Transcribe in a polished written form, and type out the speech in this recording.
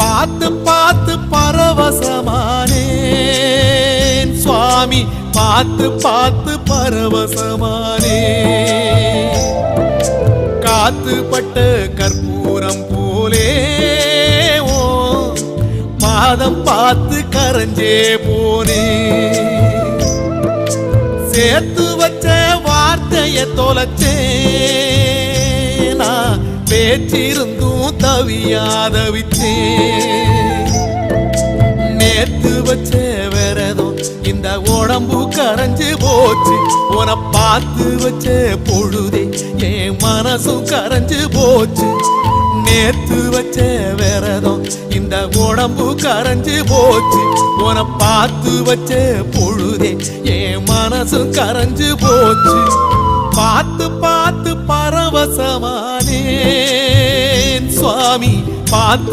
பார்த்து பார்த்து பரவசமானேன் சுவாமி, பார்த்து பார்த்து பரவசமானேன். காத்துப்பட்ட கற்பூரம் போலே ஓ பாதம் பார்த்து கரைஞ்சே போனே. சேர்த்து வச்ச வார்த்தைய தொலைச்சேன், நான் பேச்சிருந்தும் தவியாதவிச்சேன். நேத்து வச்ச விரதம் இந்த உடம்பு கரைஞ்சு போச்சு, உன பார்த்து வச்ச பொழுதே என் மனசும் கரைஞ்சு போச்சு. நேத்து வச்ச விரதம் இந்த உடம்பு கரைஞ்சு போச்சு, உன பார்த்து வச்ச பொழுதே என் மனசும் கரைஞ்சு போச்சு. பார்த்து பார்த்து பரவசமானேன் சுவாமி, பார்த்து